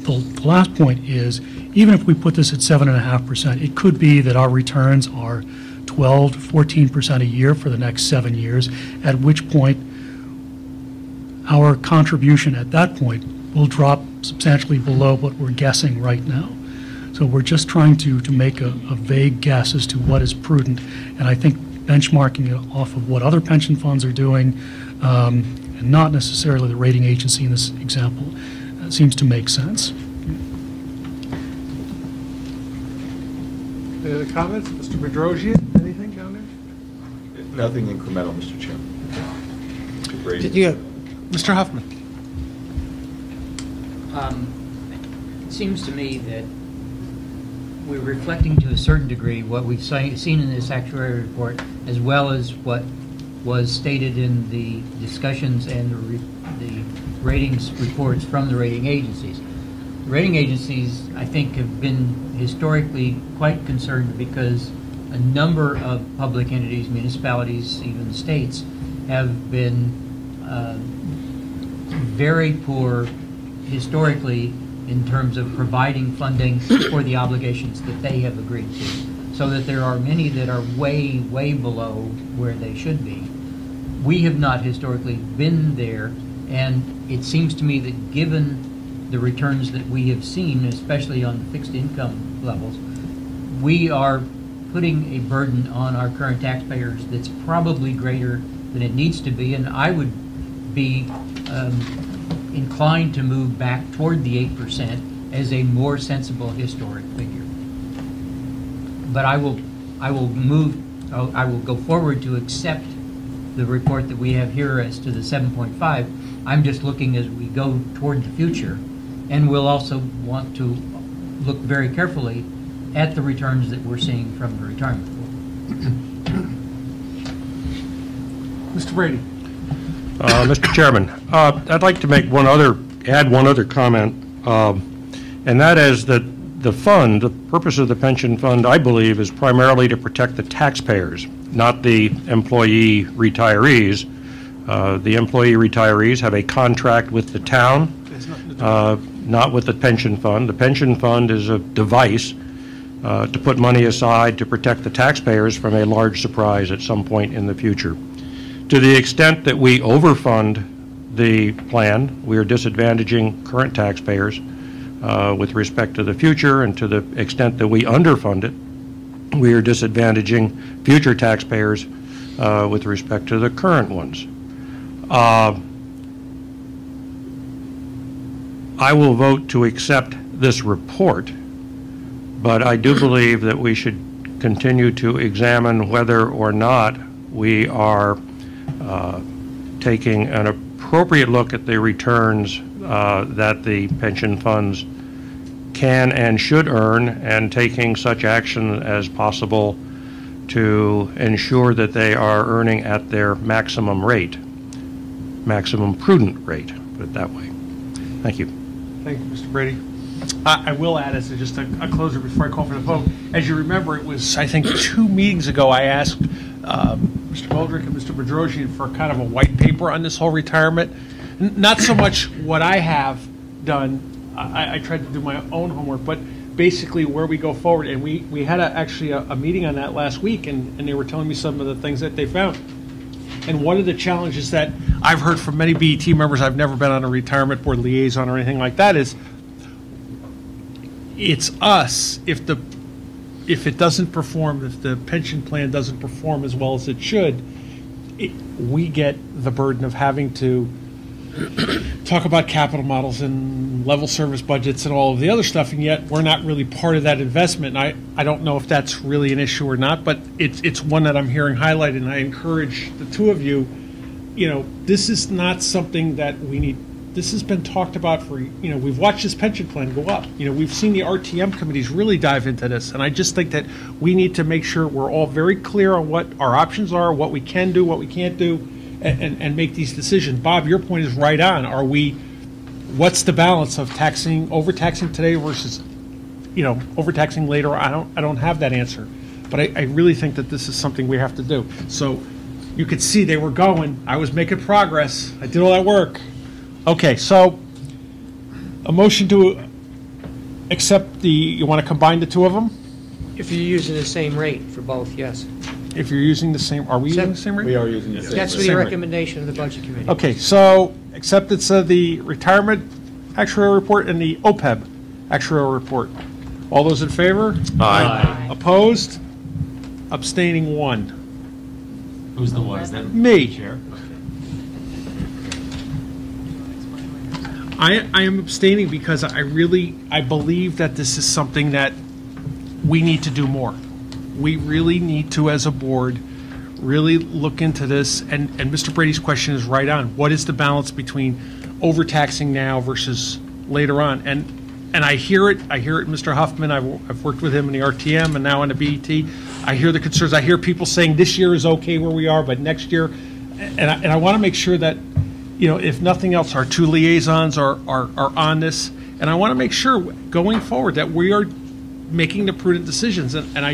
the last point is, even if we put this at 7.5%, it could be that our returns are 12 to 14% a year for the next 7 years, at which point our contribution at that point will drop substantially below what we're guessing right now. So we're just trying to make a vague guess as to what is prudent, and I think benchmarking it off of what other pension funds are doing, and not necessarily the rating agency in this example, seems to make sense. Any other comments? Mr. Bedrosian, anything down there? Nothing incremental, Mr. Chairman. Mr. Huffman. It seems to me that we're reflecting to a certain degree what we've seen in this actuary report, as well as what was stated in the discussions and the ratings reports from the rating agencies. The rating agencies, I think, have been historically quite concerned because a number of public entities, municipalities, even states, have been very poor historically in terms of providing funding for the obligations that they have agreed to, so that there are many that are way, way below where they should be. We have not historically been there, and it seems to me that given the returns that we have seen, especially on fixed income levels, we are putting a burden on our current taxpayers that's probably greater than it needs to be, and I would be inclined to move back toward the 8% as a more sensible historic figure. But I will go forward to accept the report that we have here as to the 7.5. I'm just looking as we go toward the future, and we'll also want to look very carefully at the returns that we're seeing from the retirement pool. Mr. Brady. Mr. Chairman, I'd like to add one other comment, and that is that the purpose of the pension fund, I believe, is primarily to protect the taxpayers, not the employee retirees. The employee retirees have a contract with the town, not with the pension fund. The pension fund is a device to put money aside to protect the taxpayers from a large surprise at some point in the future. To the extent that we overfund the plan, we are disadvantaging current taxpayers with respect to the future, and to the extent that we underfund it, we are disadvantaging future taxpayers with respect to the current ones. I will vote to accept this report, but I do believe that we should continue to examine whether or not we are taking an appropriate look at the returns that the pension funds can and should earn, and taking such action as possible to ensure that they are earning at their maximum rate, maximum prudent rate, put it that way. Thank you. Thank you, Mr. Brady. I will add, as just a closer before I call for the vote, as you remember, it was, I think, 2 meetings ago I asked Mr. Goldrick and Mr. Bedrosian for kind of a white paper on this whole retirement. Not so much what I have done. I tried to do my own homework, but basically where we go forward. And we had actually a meeting on that last week, and they were telling me some of the things that they found. And one of the challenges that I've heard from many BET members, I've never been on a retirement board liaison or anything like that, is it's us. If it doesn't perform, if the pension plan doesn't perform as well as it should, we get the burden of having to talk about capital models and level service budgets and all of the other stuff, and yet we're not really part of that investment. And I don't know if that's really an issue or not, but it's one that I'm hearing highlighted, and I encourage the two of you, this is not something that we need this has been talked about for, we've watched this pension plan go up. We've seen the RTM committees really dive into this, and I just think that we need to make sure we're all very clear on what our options are, what we can do, what we can't do, and make these decisions. Bob, your point is right on. What's the balance of overtaxing today versus, overtaxing later? I don't have that answer, but I really think that this is something we have to do. So you could see they were going. I was making progress. I did all that work. Okay, so a motion to accept you want to combine the two of them? If you're using the same rate for both, yes. If you're using the same, are we using the same rate? We are using the same. That's rate. the recommendation of the Budget Committee. Okay, so acceptance of the retirement actuarial report and the OPEB actuarial report. All those in favor? Aye. Opposed? Abstaining, 1. Who's the one? Is that Me. Chair? I am abstaining because I believe that this is something that we need to do more. We really need to, as a board, really look into this. And Mr. Brady's question is right on. What is the balance between overtaxing now versus later on? And I hear it. I hear it, Mr. Huffman. I've worked with him in the RTM and now in the BET. I hear the concerns. I hear people saying this year is okay where we are, but next year, and I want to make sure that, if nothing else, our two liaisons are on this. And I want to make sure going forward that we are making the prudent decisions. And I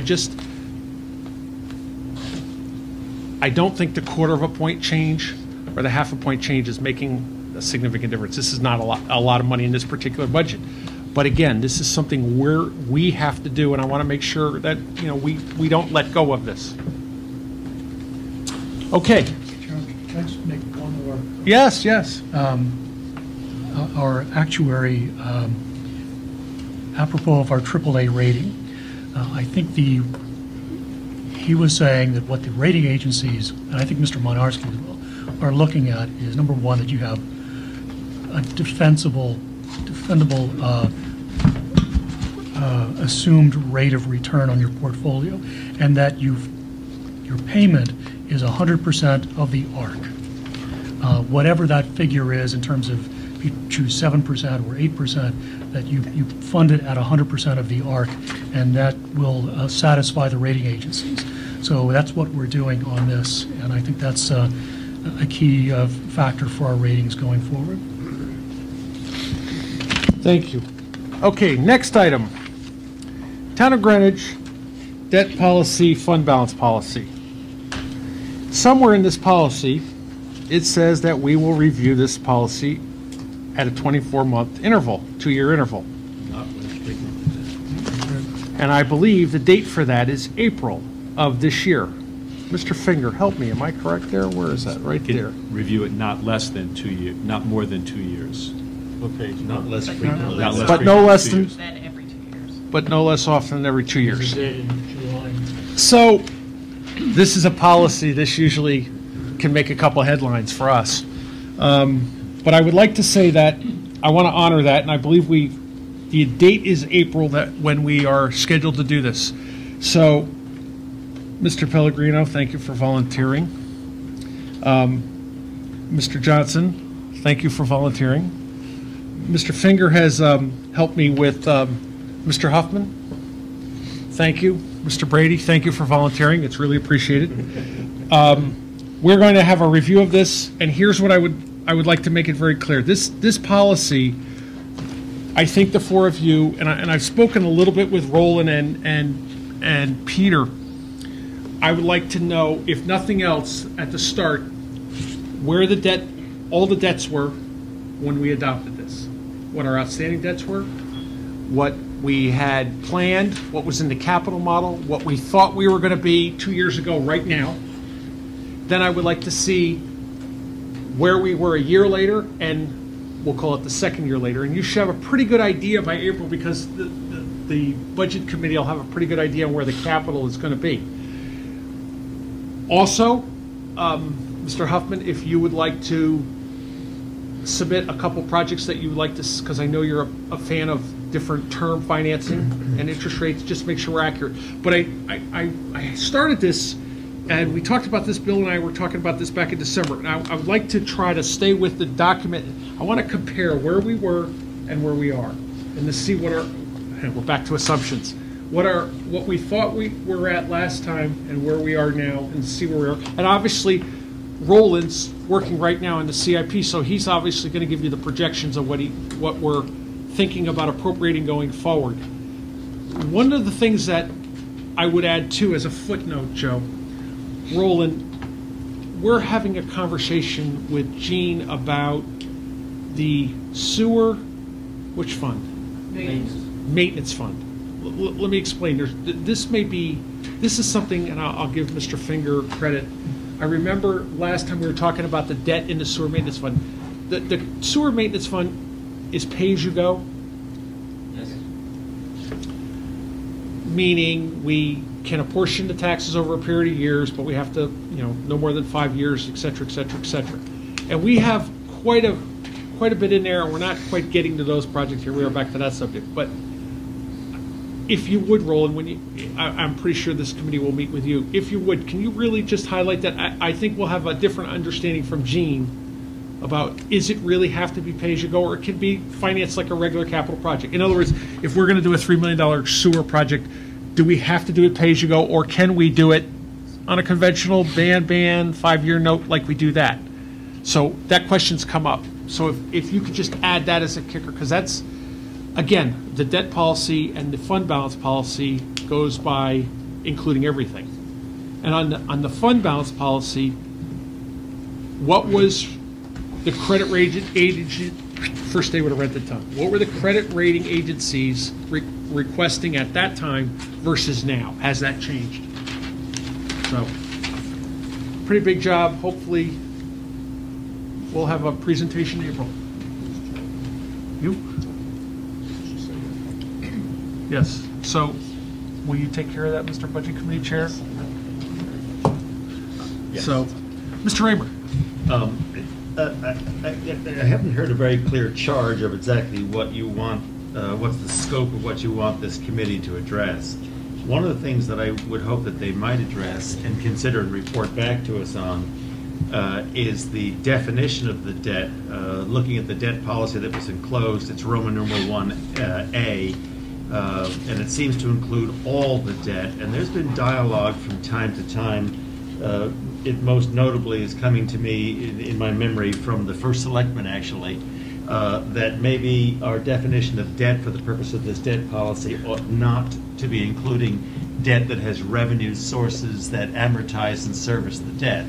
don't think the 1/4 point change or the 1/2 point change is making a significant difference. This is not a lot of money in this particular budget. But again, this is something we have to do, and I want to make sure that, we don't let go of this. Okay. Can I just make one more? Yes, yes. Our actuary, apropos of our AAA rating, I think he was saying that what the rating agencies, and I think Mr. Monarski as well, are looking at is, number one, that you have a defendable assumed rate of return on your portfolio, and that your payment is 100% of the ARC. Whatever that figure is in terms of if you choose 7% or 8%, that you fund it at 100% of the ARC, and that will satisfy the rating agencies. So that's what we're doing on this, and I think that's a key factor for our ratings going forward. Thank you. Okay, next item. Town of Greenwich debt policy, fund balance policy. Somewhere in this policy, it says that we will review this policy at a 24-month interval, 2-year interval. And I believe the date for that is April of this year. Mr. Finger, help me, am I correct there? Where is that? Right there. Review it not less than 2 years, not more than 2 years. What page? Not less frequently. But no less than, every 2 years. but no less often than every 2 years. in July. So, this is a policy, this usually can make a couple headlines for us. But I would like to say that I want to honor that, and I believe the date is April when we are scheduled to do this. So, Mr. Pellegrino, thank you for volunteering. Mr. Johnson, thank you for volunteering. Mr. Finger has helped me with Mr. Huffman. Thank you. Mr. Brady, thank you for volunteering. It's really appreciated. We're going to have a review of this, and here's what I would like to make it very clear. This policy, I think the four of you, and I've spoken a little bit with Roland and Peter. I would like to know, if nothing else, at the start, where all the debts were when we adopted this. What our outstanding debts were, what we had planned, what was in the capital model, what we thought we were going to be 2 years ago right now. Then I would like to see where we were a year later, and we'll call it the second year later. And you should have a pretty good idea by April, because the Budget Committee will have a pretty good idea on where the capital is going to be. Also, Mr. Huffman, if you would like to submit a couple projects that you would like to, because I know you're a fan of different term financing and interest rates, just make sure we're accurate. But I started this And we talked about this, Bill and I were talking about this back in December. And I would like to try to stay with the document. I want to compare where we were and where we are, and to see what and we're back to assumptions. What we thought we were at last time and where we are now, and see where we are. And obviously, Roland's working right now in the CIP, so he's obviously going to give you the projections of what we're thinking about appropriating going forward. One of the things that I would add too, as a footnote, Joe, Roland, we're having a conversation with Gene about the sewer, which fund? Maintenance fund. Let me explain. This is something, and I'll give Mr. Finger credit. I remember last time we were talking about the debt in the sewer maintenance fund. The sewer maintenance fund is pay-as-you-go? Yes. Meaning we can apportion the taxes over a period of years, but we have to, no more than 5 years, et cetera, et cetera, et cetera. And we have quite a bit in there, and we're not quite getting to those projects here. We are back to that subject. But if you would, Roland, I'm pretty sure this committee will meet with you. If you would, can you really just highlight that? I think we'll have a different understanding from Gene about, is it really have to be pay-as-you-go, or it can be financed like a regular capital project? In other words, if we're going to do a $3 million sewer project, do we have to do it pay-as-you-go, or can we do it on a conventional ban 5-year note like we do that? So that question's come up. So if you could just add that as a kicker, because that's, again, the debt policy and the fund balance policy goes by including everything. And on the fund balance policy, what was the credit rating agency, first day would have read the tongue. What were the credit rating agencies requesting at that time versus now? Has that changed? So, pretty big job. Hopefully, we'll have a presentation in April. You? Yes. So, will you take care of that, Mr. Budget Committee Chair? Yes. So, Mr. Raymer. I haven't heard a very clear charge of exactly what you want, what's the scope of what you want this committee to address. One of the things that I would hope that they might address and consider and report back to us on is the definition of the debt. Looking at the debt policy that was enclosed, it's Roman numeral 1A, and it seems to include all the debt. And there's been dialogue from time to time. It most notably is coming to me in my memory from the first selectman, actually, that maybe our definition of debt for the purpose of this debt policy ought not to be including debt that has revenue sources that amortize and service the debt.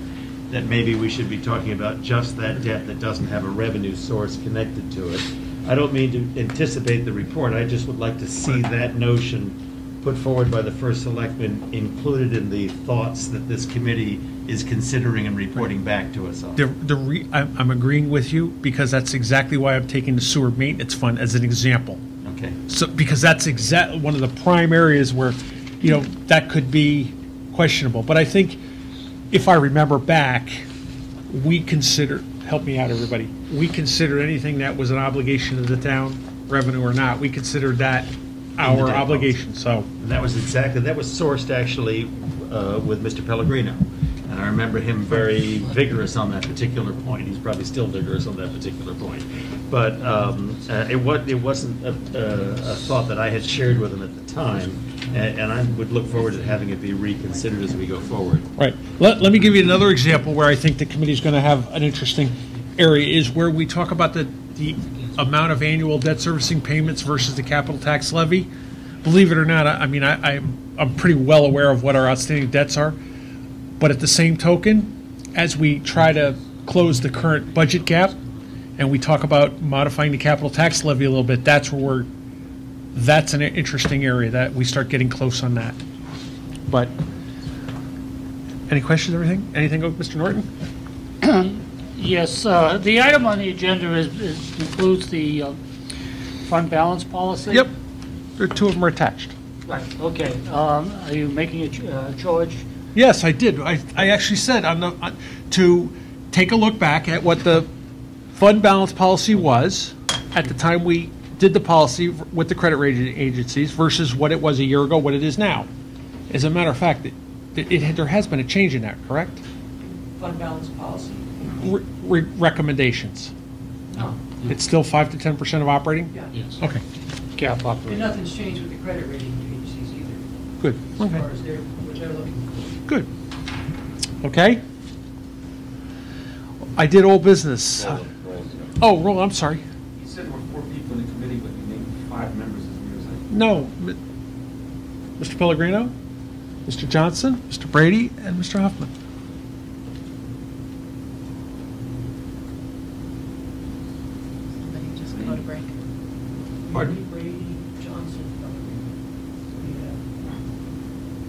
That maybe we should be talking about just that debt that doesn't have a revenue source connected to it. I don't mean to anticipate the report. I just would like to see that notion put forward by the first selectman included in the thoughts that this committee is considering and reporting back to us on. I'm agreeing with you, because that's exactly why I'm taking the sewer maintenance fund as an example. Okay. So, because that's one of the prime areas where, that could be questionable. But I think, if I remember back, we considered, help me out, everybody, we considered anything that was an obligation of the town, revenue or not, we considered that our obligation. So that was sourced actually with Mr. Pellegrino, and I remember him very vigorous on that particular point. He's probably still vigorous on that particular point, but it wasn't a thought that I had shared with him at the time, and I would look forward to having it be reconsidered as we go forward. Right. Let me give you another example where I think the committee is going to have an interesting area, is where we talk about the amount of annual debt servicing payments versus the capital tax levy. Believe it or not, I'm pretty well aware of what our outstanding debts are, but at the same token, as we try to close the current budget gap and we talk about modifying the capital tax levy a little bit, that's an interesting area that we start getting close on that. But any questions, anything, Mr. Norton? Yes, the item on the agenda includes the fund balance policy? Yep. Two of them are attached. Right, okay. Are you making a charge? Yes, I did. I actually said to take a look back at what the fund balance policy was at the time we did the policy with the credit rating agencies versus what it was a year ago, what it is now. As a matter of fact, there has been a change in that, correct? Fund balance policy. Recommendations. No. It's still 5 to 10% of operating? Yeah. Yes. Okay, Cap And operating. nothing's changed with the credit rating agencies either, good, as okay, far as what they're looking for. good. Okay? I did old business. Oh, roll, I'm sorry. You said there were 4 people in the committee, but you named 5 members as yours. No, Mr. Pellegrino, Mr. Johnson, Mr. Brady, and Mr. Hoffman. Somebody just go to break. Pardon? Brady, Johnson,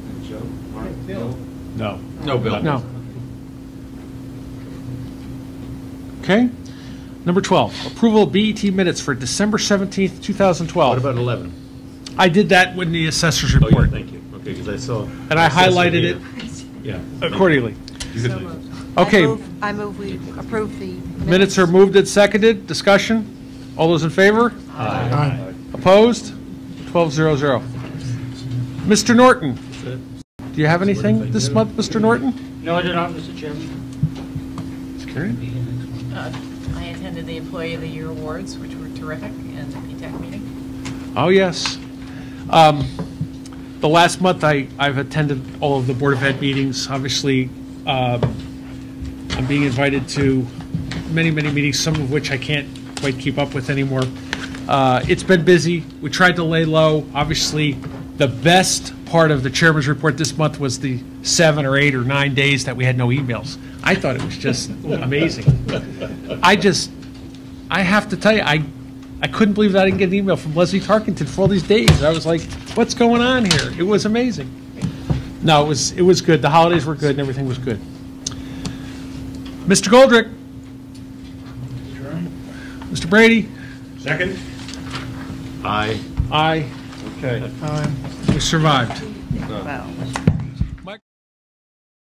And Joe? Mark? Bill. No. No, Bill. No. Okay. Number 12, approval of BET minutes for December 17th, 2012. What about 11? I did that with the assessor's Oh, yeah, report, thank you. Okay, because I saw. and I highlighted it Yeah. accordingly. So moved. Okay. I move we approve the Minutes are moved and seconded. Discussion? All those in favor? Aye. Opposed? 12-0-0. Mr. Norton, do you have anything this month, Mr. Norton? No, I do not, Mr. Chairman. I attended the Employee of the Year Awards, which were terrific, and the PTAC meeting. Oh, yes. The last month, I've attended all of the Board of Ed meetings. Obviously, I'm being invited to many, many meetings, some of which I can't quite keep up with anymore. It's been busy. We tried to lay low. Obviously, the best part of the chairman's report this month was the 7 or 8 or 9 days that we had no emails. I thought it was just amazing. I have to tell you, I couldn't believe that I didn't get an email from Leslie Tarkington for all these days. I was like, what's going on here? It was amazing. No, it was good. The holidays were good and everything was good. Mr. Goldrick. Mr. Brady. Second? Aye. Aye. Okay. We survived. Well,